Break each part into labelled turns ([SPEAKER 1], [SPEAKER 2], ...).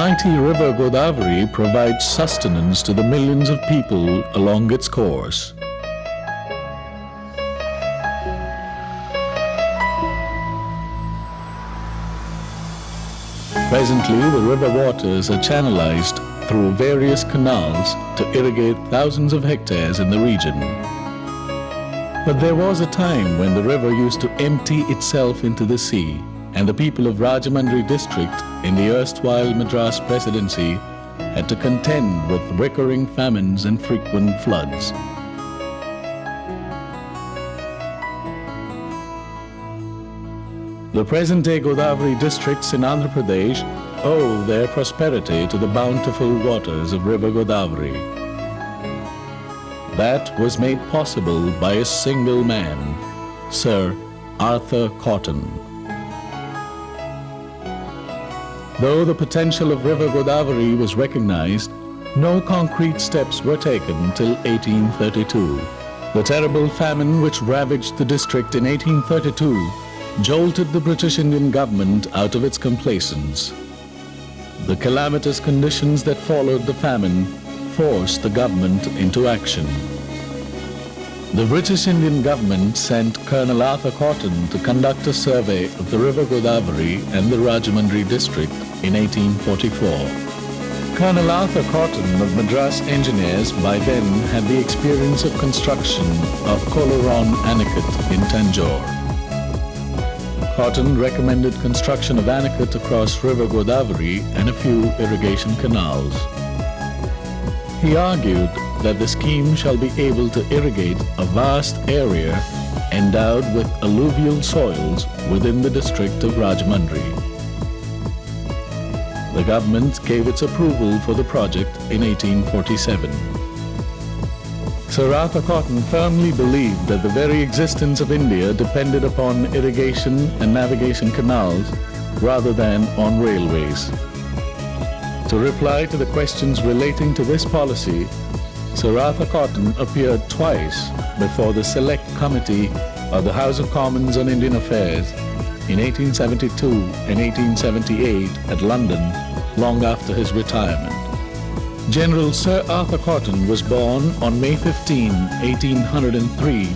[SPEAKER 1] mighty river Godavari provides sustenance to the millions of people along its course. Presently, the river waters are channelized through various canals to irrigate thousands of hectares in the region. But there was a time when the river used to empty itself into the sea, and the people of Rajahmundry district in the erstwhile Madras Presidency had to contend with recurring famines and frequent floods. The present-day Godavari districts in Andhra Pradesh owe their prosperity to the bountiful waters of River Godavari. That was made possible by a single man, Sir Arthur Cotton. Though the potential of River Godavari was recognized, no concrete steps were taken till 1832. The terrible famine which ravaged the district in 1832 jolted the British Indian government out of its complacence. The calamitous conditions that followed the famine forced the government into action. The British Indian government sent Colonel Arthur Cotton to conduct a survey of the River Godavari and the Rajahmundry district in 1844. Colonel Arthur Cotton of Madras Engineers by then had the experience of construction of Kollaron Anicut in Tanjore. Cotton recommended construction of Anicut across River Godavari and a few irrigation canals. He argued that the scheme shall be able to irrigate a vast area endowed with alluvial soils within the district of Rajahmundry. The government gave its approval for the project in 1847. Sir Arthur Cotton firmly believed that the very existence of India depended upon irrigation and navigation canals rather than on railways. To reply to the questions relating to this policy, Sir Arthur Cotton appeared twice before the Select Committee of the House of Commons on Indian Affairs in 1872 and 1878 at London, long after his retirement. General Sir Arthur Cotton was born on May 15, 1803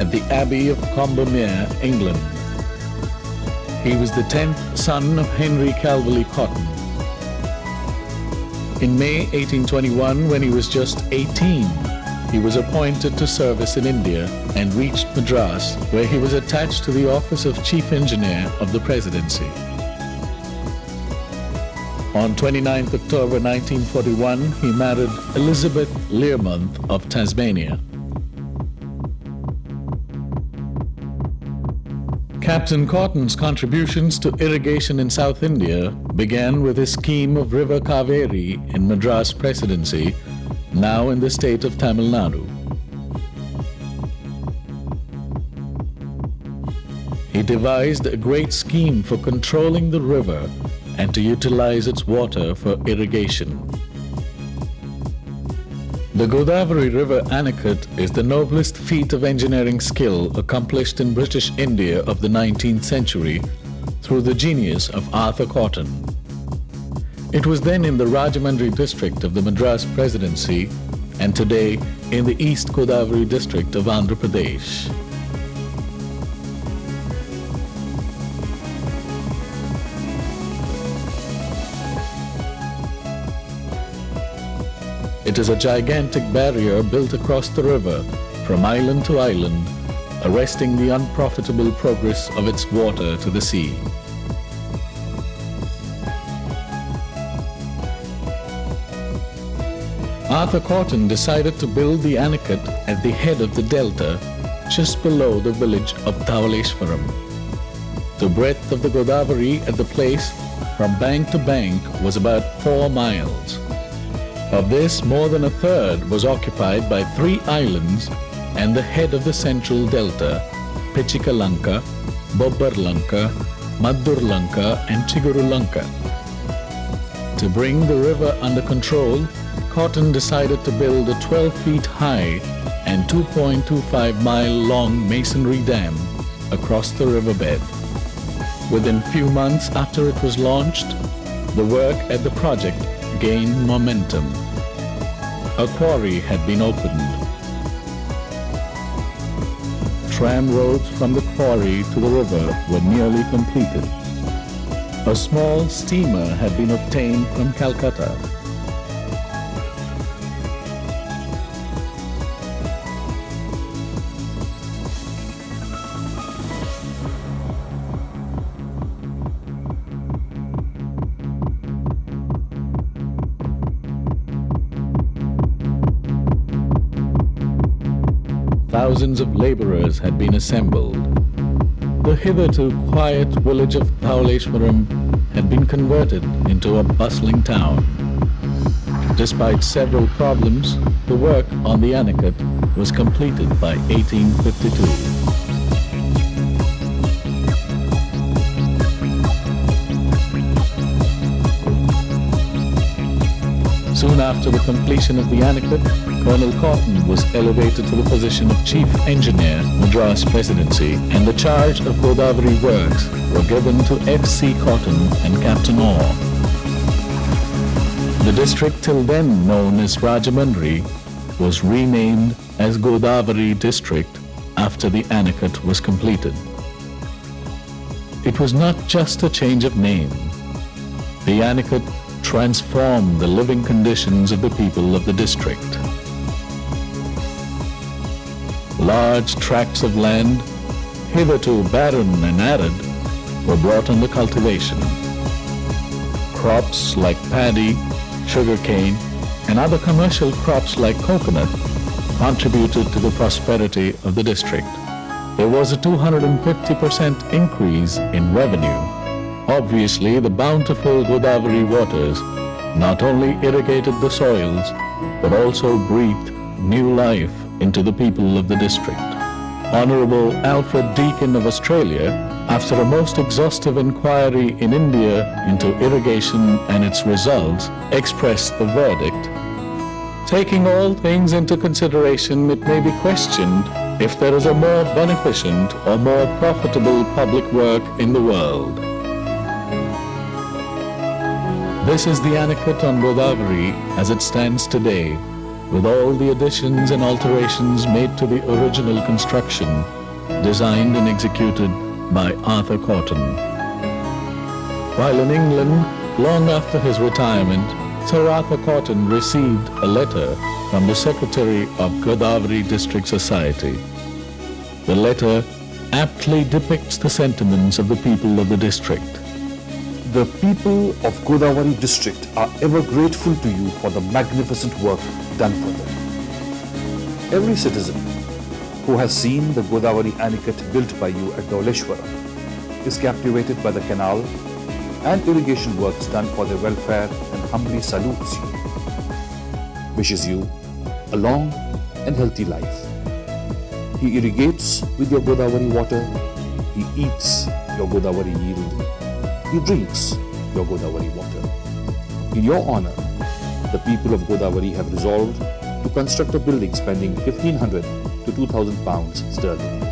[SPEAKER 1] at the Abbey of Combermere, England. He was the 10th son of Henry Calverley Cotton. In May 1821, when he was just 18, he was appointed to service in India and reached Madras, where he was attached to the office of Chief Engineer of the Presidency. On 29 October 1941, he married Elizabeth Learmonth of Tasmania. Captain Cotton's contributions to irrigation in South India began with his scheme of River Kaveri in Madras Presidency, now in the state of Tamil Nadu. He devised a great scheme for controlling the river and to utilize its water for irrigation. The Godavari River Anicut is the noblest feat of engineering skill accomplished in British India of the 19th century through the genius of Arthur Cotton. It was then in the Rajahmundry district of the Madras Presidency and today in the East Godavari district of Andhra Pradesh. It is a gigantic barrier built across the river from island to island, arresting the unprofitable progress of its water to the sea. Arthur Cotton decided to build the Anicut at the head of the delta, just below the village of Dhavaleshwaram. The breadth of the Godavari at the place from bank to bank was about 4 miles. Of this, more than a third was occupied by 3 islands and the head of the central delta, Pichikalanka, Bobbarlanka, Madurlanka and Chigurulanka. To bring the river under control, Cotton decided to build a 12 feet high and 2.25 mile long masonry dam across the riverbed. Within few months after it was launched, the work at the project gained momentum. A quarry had been opened. Tram roads from the quarry to the river were nearly completed. A small steamer had been obtained from Calcutta. Thousands of laborers had been assembled. The hitherto quiet village of Dhauleshwaram had been converted into a bustling town. Despite several problems, the work on the Anicut was completed by 1852. Soon after the completion of the Anicut, Colonel Cotton was elevated to the position of Chief Engineer, Madras Presidency, and the charge of Godavari works were given to F.C. Cotton and Captain Orr. The district till then known as Rajamundry was renamed as Godavari District after the Anicut was completed. It was not just a change of name. The Anicut transformed the living conditions of the people of the district. Large tracts of land, hitherto barren and arid, were brought under cultivation. Crops like paddy, sugarcane, and other commercial crops like coconut contributed to the prosperity of the district. There was a 250% increase in revenue. Obviously, the bountiful Godavari waters not only irrigated the soils, but also breathed new life into the people of the district. Honorable Alfred Deakin of Australia, after a most exhaustive inquiry in India into irrigation and its results, expressed the verdict, "Taking all things into consideration, it may be questioned if there is a more beneficent or more profitable public work in the world." This is the Anicut on Godavari as it stands today, with all the additions and alterations made to the original construction, designed and executed by Arthur Cotton. While in England, long after his retirement, Sir Arthur Cotton received a letter from the Secretary of Godavari District Society. The letter aptly depicts the sentiments of the people of the district.
[SPEAKER 2] The people of Godavari district are ever grateful to you for the magnificent work done for them. Every citizen who has seen the Godavari Anicut built by you at Dhauleshwaram is captivated by the canal and irrigation works done for their welfare and humbly salutes you. Wishes you a long and healthy life. He irrigates with your Godavari water. He eats your Godavari yield. He drinks your Godavari water. In your honor, the people of Godavari have resolved to construct a building spending 1,500 to 2,000 pounds sterling.